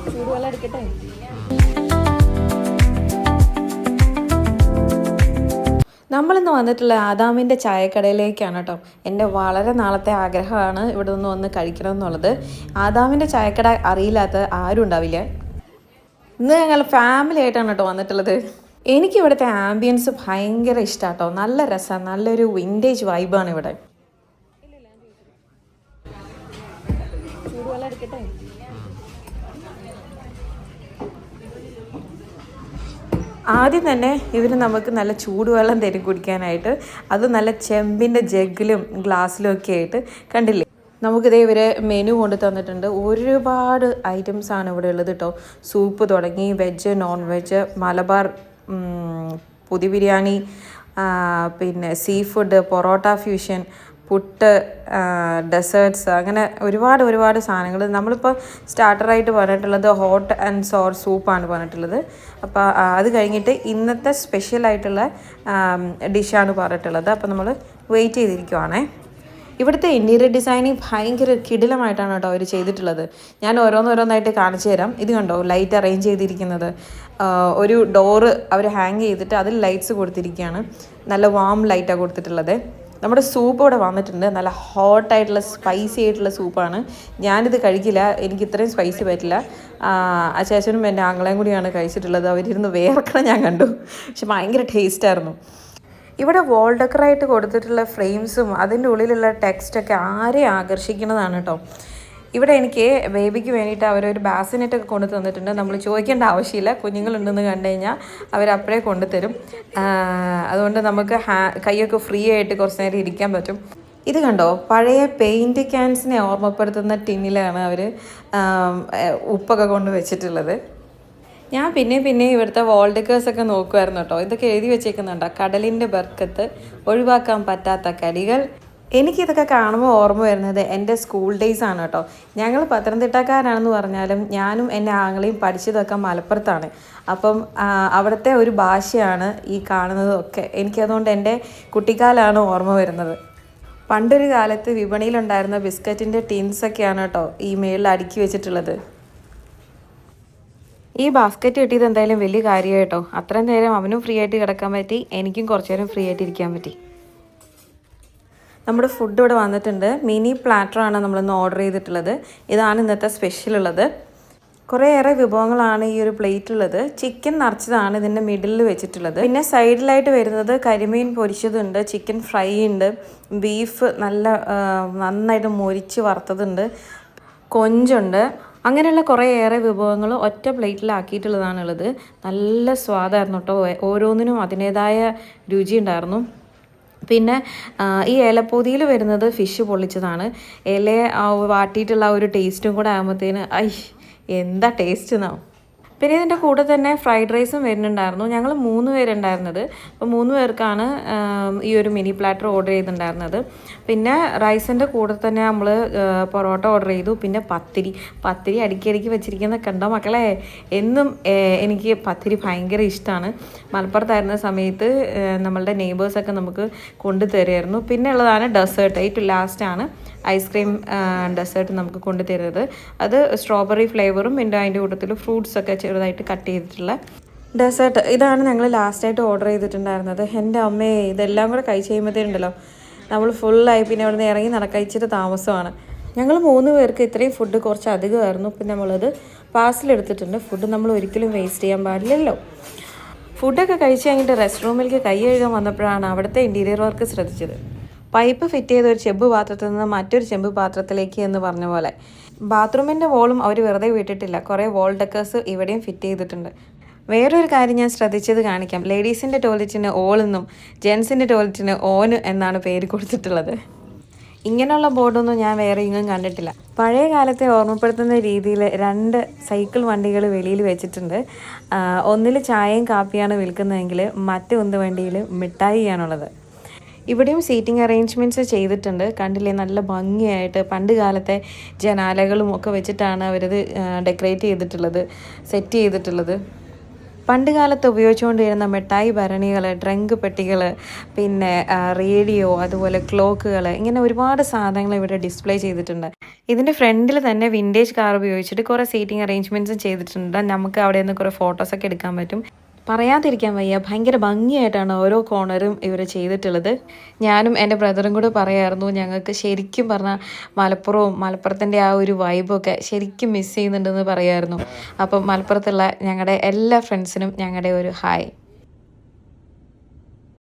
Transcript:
ചൂടുവെള്ളം എടുക്കട്ടെ. നമ്മളിന്ന് വന്നിട്ടുള്ള ആദാമിൻ്റെ ചായക്കടയിലേക്കാണ് കേട്ടോ. എൻ്റെ വളരെ നാളത്തെ ആഗ്രഹമാണ് ഇവിടെ നിന്ന് വന്ന് കഴിക്കണം എന്നുള്ളത്. ആദാമിൻ്റെ ചായക്കട അറിയില്ലാത്ത ആരും ഉണ്ടാവില്ല. ഇന്ന് ഞങ്ങൾ ഫാമിലി ആയിട്ടാണ് കേട്ടോ വന്നിട്ടുള്ളത്. എനിക്കിവിടുത്തെ ആംബിയൻസ് ഭയങ്കര ഇഷ്ടമാണ് കേട്ടോ. നല്ല രസമാണ്, നല്ലൊരു വിൻറ്റേജ് വൈബാണ് ഇവിടെ. ചൂടുവെള്ളം എടുക്കട്ടെ. ആദ്യം തന്നെ ഇവർ നമുക്ക് നല്ല ചൂടുവെള്ളം തരും കുടിക്കാനായിട്ട്. അത് നല്ല ചെമ്പിൻ്റെ ജഗ്ഗിലും ഗ്ലാസ്സിലും ഒക്കെ ആയിട്ട്. കണ്ടില്ലേ, നമുക്കിതേ ഇവർ മെനു കൊണ്ട് തന്നിട്ടുണ്ട്. ഒരുപാട് ഐറ്റംസാണ് ഇവിടെ ഉള്ളത് കേട്ടോ. സൂപ്പ് തുടങ്ങി വെജ്, നോൺ വെജ്, മലബാർ പുതി ബിരിയാണി, പിന്നെ seafood, porotta fusion, puttu, desserts, അങ്ങനെ ഒരുപാട് സാധനങ്ങൾ. നമ്മളിപ്പോൾ സ്റ്റാർട്ടറായിട്ട് പറഞ്ഞിട്ടുള്ളത് ഹോട്ട് ആൻഡ് സോർ സൂപ്പാണ് പറഞ്ഞിട്ടുള്ളത്. അപ്പോൾ അത് കഴിഞ്ഞിട്ട് ഇന്നത്തെ സ്പെഷ്യലായിട്ടുള്ള ഡിഷാണ് പറഞ്ഞിട്ടുള്ളത്. അപ്പോൾ നമ്മൾ വെയിറ്റ് ചെയ്തിരിക്കുവാണേ. ഇവിടുത്തെ ഇൻറ്റീരിയർ ഡിസൈനിങ് ഭയങ്കര കിടിലമായിട്ടാണ് കേട്ടോ അവർ ചെയ്തിട്ടുള്ളത്. ഞാൻ ഓരോന്നോരോന്നായിട്ട് കാണിച്ചു തരാം. ഇത് കണ്ടോ, ലൈറ്റ് അറേഞ്ച് ചെയ്തിരിക്കുന്നത്. ഒരു ഡോറ് അവർ ഹാങ് ചെയ്തിട്ട് അതിൽ ലൈറ്റ്സ് കൊടുത്തിരിക്കുകയാണ്. നല്ല വാം ലൈറ്റാണ് കൊടുത്തിട്ടുള്ളത്. നമ്മുടെ സൂപ്പ് ഇവിടെ വന്നിട്ടുണ്ട്. നല്ല ഹോട്ടായിട്ടുള്ള സ്പൈസി ആയിട്ടുള്ള സൂപ്പാണ്. ഞാനിത് കഴിക്കില്ല, എനിക്ക് ഇത്രയും സ്പൈസി പറ്റില്ല. അച്ചാച്ചനും എൻ്റെ ആങ്ങളെയും കൂടിയാണ് കഴിച്ചിട്ടുള്ളത്. അവരിരുന്ന് വേർക്കണം ഞാൻ കണ്ടു. പക്ഷെ ഭയങ്കര ടേസ്റ്റായിരുന്നു. ഇവിടെ വോൾ ഡെക്കറായിട്ട് കൊടുത്തിട്ടുള്ള ഫ്രെയിംസും അതിൻ്റെ ഉള്ളിലുള്ള ടെക്സ്റ്റൊക്കെ ആരെയും ആകർഷിക്കുന്നതാണ് കേട്ടോ. ഇവിടെ എനിക്ക് ബേബിക്ക് വേണ്ടിയിട്ട് അവരൊരു ബാസിനെറ്റൊക്കെ കൊണ്ടു തന്നിട്ടുണ്ട്. നമ്മൾ ചോദിക്കേണ്ട ആവശ്യമില്ല, കുഞ്ഞുങ്ങളുണ്ടെന്ന് കണ്ടു കഴിഞ്ഞാൽ അവരപ്പോഴേ കൊണ്ടുതരും. അതുകൊണ്ട് നമുക്ക് കൈയൊക്കെ ഫ്രീ ആയിട്ട് കുറച്ച് നേരം ഇരിക്കാൻ പറ്റും. ഇത് കണ്ടോ, പഴയ പെയിൻറ്റ് ക്യാൻസിനെ ഓർമ്മപ്പെടുത്തുന്ന ടിന്നിലാണ് അവർ ഉപ്പൊക്കെ കൊണ്ട് വെച്ചിട്ടുള്ളത്. ഞാൻ പിന്നെ ഇവിടുത്തെ വോൾ ഡെക്കേഴ്സൊക്കെ നോക്കുമായിരുന്നു കേട്ടോ. ഇതൊക്കെ എഴുതി വെച്ചേക്കുന്നുണ്ടോ, കടലിൻ്റെ ബർക്കത്ത്, ഒഴിവാക്കാൻ പറ്റാത്ത കരികൾ. എനിക്കിതൊക്കെ കാണുമ്പോൾ ഓർമ്മ വരുന്നത് എൻ്റെ സ്കൂൾ ഡേയ്സ് ആണ് കേട്ടോ. ഞങ്ങൾ പത്തനംതിട്ടക്കാരാണെന്ന് പറഞ്ഞാലും ഞാനും എൻ്റെ ആങ്ങളെയും പഠിച്ചതൊക്കെ മലപ്പുറത്താണ്. അപ്പം അവിടുത്തെ ഒരു ഭാഷയാണ് ഈ കാണുന്നതൊക്കെ. എനിക്കതുകൊണ്ട് എൻ്റെ കുട്ടിക്കാലാണ് ഓർമ്മ വരുന്നത്. പണ്ടൊരു കാലത്ത് വിപണിയിലുണ്ടായിരുന്ന ബിസ്ക്കറ്റിൻ്റെ ടിൻസൊക്കെയാണ് കേട്ടോ ഈ മേളിൽ അടുക്കി വെച്ചിട്ടുള്ളത്. ഈ ബാസ്ക്കറ്റ് കിട്ടിയത് എന്തായാലും വലിയ കാര്യമായിട്ടോ. അത്രയും നേരം അവനും ഫ്രീ ആയിട്ട് കിടക്കാൻ പറ്റി, എനിക്കും കുറച്ച് നേരം ഫ്രീ ആയിട്ട് ഇരിക്കാൻ പറ്റി. നമ്മുടെ ഫുഡ് ഇവിടെ വന്നിട്ടുണ്ട്. മിനി പ്ലാറ്ററാണ് നമ്മളിന്ന് ഓർഡർ ചെയ്തിട്ടുള്ളത്. ഇതാണ് ഇന്നത്തെ സ്പെഷ്യൽ ഉള്ളത്. കുറേയേറെ വിഭവങ്ങളാണ് ഈ ഒരു പ്ലേറ്റുള്ളത്. ചിക്കൻ നിറച്ചതാണ് ഇതിൻ്റെ മിഡിലിൽ വെച്ചിട്ടുള്ളത്. പിന്നെ സൈഡിലായിട്ട് വരുന്നത് കരിമീൻ പൊരിച്ചതുണ്ട്, ചിക്കൻ ഫ്രൈ ഉണ്ട്, ബീഫ് നന്നായിട്ട് മൊരിച്ച് വറുത്തതുണ്ട്, കൊഞ്ചുണ്ട്. അങ്ങനെയുള്ള കുറേയേറെ വിഭവങ്ങൾ ഒറ്റ പ്ലേറ്റിലാക്കിയിട്ടുള്ളതാണുള്ളത്. നല്ല സ്വാദായിരുന്നു കേട്ടോ. ഓരോന്നിനും അതിൻ്റേതായ രുചി ഉണ്ടായിരുന്നു. പിന്നെ ഈ ഏലപ്പൊതിയിൽ വരുന്നത് ഫിഷ് പൊള്ളിച്ചതാണ്. ഇലയെ വാട്ടിയിട്ടുള്ള ഒരു ടേസ്റ്റും കൂടെ ആകുമ്പോഴത്തേന് എന്താ ടേസ്റ്റ് എന്നാവും. പിന്നെ ഇതിൻ്റെ കൂടെ തന്നെ ഫ്രൈഡ് റൈസും വരുന്നുണ്ടായിരുന്നു. ഞങ്ങൾ 3 പേരുണ്ടായിരുന്നത്. അപ്പോൾ 3 പേർക്കാണ് ഈ ഒരു മിനി പ്ലാറ്റർ ഓർഡർ ചെയ്തിട്ടുണ്ടായിരുന്നത്. പിന്നെ റൈസിൻ്റെ കൂടെ തന്നെ നമ്മൾ പൊറോട്ട ഓർഡർ ചെയ്തു. പിന്നെ പത്തിരി അടുക്കി വെച്ചിരിക്കുന്ന കണ്ടോ മക്കളെ. എന്നും എനിക്ക് പത്തിരി ഭയങ്കര ഇഷ്ടമാണ്. മലപ്പുറത്തായിരുന്ന സമയത്ത് നമ്മളുടെ നെയ്ബേഴ്സൊക്കെ നമുക്ക് കൊണ്ടുതരുമായിരുന്നു. പിന്നെ ഉള്ളതാണ് ഡെസേർട്ട്. ഏറ്റവും ലാസ്റ്റാണ് ഐസ്ക്രീം ഡെസേർട്ട് നമുക്ക് കൊണ്ടുതരുന്നത്. അത് സ്ട്രോബെറി ഫ്ലേവറും പിന്നെ അതിൻ്റെ കൂട്ടത്തിൽ ഫ്രൂട്ട്സൊക്കെ ചെറുതായിട്ട് കട്ട് ചെയ്തിട്ടുള്ള ഡെസേർട്ട്. ഇതാണ് ഞങ്ങൾ ലാസ്റ്റായിട്ട് ഓർഡർ ചെയ്തിട്ടുണ്ടായിരുന്നത്. എൻ്റെ അമ്മേ, ഇതെല്ലാം കൂടെ കഴിച്ച് കഴിയുമ്പോഴത്തേനുണ്ടല്ലോ നമ്മൾ ഫുള്ളായി. പിന്നെ അവിടെ നിന്ന് ഇറങ്ങി നടക്കഴിച്ചിട്ട് താമസമാണ്. ഞങ്ങൾ 3 പേർക്ക് ഇത്രയും ഫുഡ് കുറച്ച് അധികമായിരുന്നു. പിന്നെ നമ്മളത് പാഴ്സലെടുത്തിട്ടുണ്ട്. ഫുഡ് നമ്മൾ ഒരിക്കലും വേസ്റ്റ് ചെയ്യാൻ പാടില്ലല്ലോ. ഫുഡൊക്കെ കഴിച്ച് കഴിഞ്ഞിട്ട് റെസ്റ്റ് റൂമിലേക്ക് കൈ കഴുകാൻ വന്നപ്പോഴാണ് അവിടുത്തെ ഇൻറ്റീരിയർ വർക്ക് ശ്രദ്ധിച്ചത്. പൈപ്പ് ഫിറ്റ് ചെയ്ത ഒരു ചെമ്പ് പാത്രത്തിൽ നിന്ന് മറ്റൊരു ചെമ്പ് പാത്രത്തിലേക്ക് എന്ന് പറഞ്ഞ പോലെ. ബാത്റൂമിൻ്റെ വോളും അവർ വെറുതെ വിട്ടിട്ടില്ല. കുറേ വോൾ ഡെക്കേഴ്സ് ഇവിടെയും ഫിറ്റ് ചെയ്തിട്ടുണ്ട്. വേറൊരു കാര്യം ഞാൻ ശ്രദ്ധിച്ചത് കാണിക്കാം. ലേഡീസിൻ്റെ ടോയ്ലറ്റിന് ഓളെന്നും ജെൻസിൻ്റെ ടോയ്ലറ്റിന് ഓന് എന്നാണ് പേര് കൊടുത്തിട്ടുള്ളത്. ഇങ്ങനെയുള്ള ബോർഡൊന്നും ഞാൻ വേറെ ഇങ്ങും കണ്ടിട്ടില്ല. പഴയ കാലത്തെ ഓർമ്മപ്പെടുത്തുന്ന രീതിയിൽ 2 സൈക്കിൾ വണ്ടികൾ വെളിയിൽ വെച്ചിട്ടുണ്ട്. ഒന്നിൽ ചായയും കാപ്പിയാണ് വിൽക്കുന്നതെങ്കിൽ മറ്റൊന്ന് വണ്ടിയിൽ മിഠായിയാണുള്ളത്. ഇവിടെയും സീറ്റിംഗ് അറേഞ്ച്മെൻറ്റ്സ് ചെയ്തിട്ടുണ്ട്. കണ്ടില്ലേ, നല്ല ഭംഗിയായിട്ട് പണ്ട് കാലത്തെ ജനാലകളും ഒക്കെ വെച്ചിട്ടാണ് അവരത് ഡെക്കറേറ്റ് ചെയ്തിട്ടുള്ളത്, സെറ്റ് ചെയ്തിട്ടുള്ളത്. പണ്ട് കാലത്ത് ഉപയോഗിച്ചുകൊണ്ടിരുന്ന മിഠായി ഭരണികൾ, ഡ്രങ്ക് പെട്ടികൾ, പിന്നെ റേഡിയോ, അതുപോലെ ക്ലോക്കുകൾ, ഇങ്ങനെ ഒരുപാട് സാധനങ്ങൾ ഇവിടെ ഡിസ്പ്ലേ ചെയ്തിട്ടുണ്ട്. ഇതിൻ്റെ ഫ്രണ്ടിൽ തന്നെ വിൻറ്റേജ് കാർ ഉപയോഗിച്ചിട്ട് കുറേ സീറ്റിംഗ് അറേഞ്ച്മെൻറ്റ്സും ചെയ്തിട്ടുണ്ട്. നമുക്ക് അവിടെ നിന്ന് കുറേ ഫോട്ടോസൊക്കെ എടുക്കാൻ പറ്റും. പറയാതിരിക്കാൻ വയ്യ, ഭയങ്കര ഭംഗിയായിട്ടാണ് ഓരോ കോർണറും ഇവർ ചെയ്തിട്ടുള്ളത്. ഞാനും എൻ്റെ ബ്രദറും കൂടെ പറയായിരുന്നു, ഞങ്ങൾക്ക് ശരിക്കും പറഞ്ഞാൽ മലപ്പുറത്തിൻ്റെ ആ ഒരു വൈബൊക്കെ ശരിക്കും മിസ് ചെയ്യുന്നുണ്ടെന്ന് പറയായിരുന്നു. അപ്പം മലപ്പുറത്തുള്ള ഞങ്ങളുടെ എല്ലാ ഫ്രണ്ട്സിനും ഞങ്ങളുടെ ഒരു ഹായ്.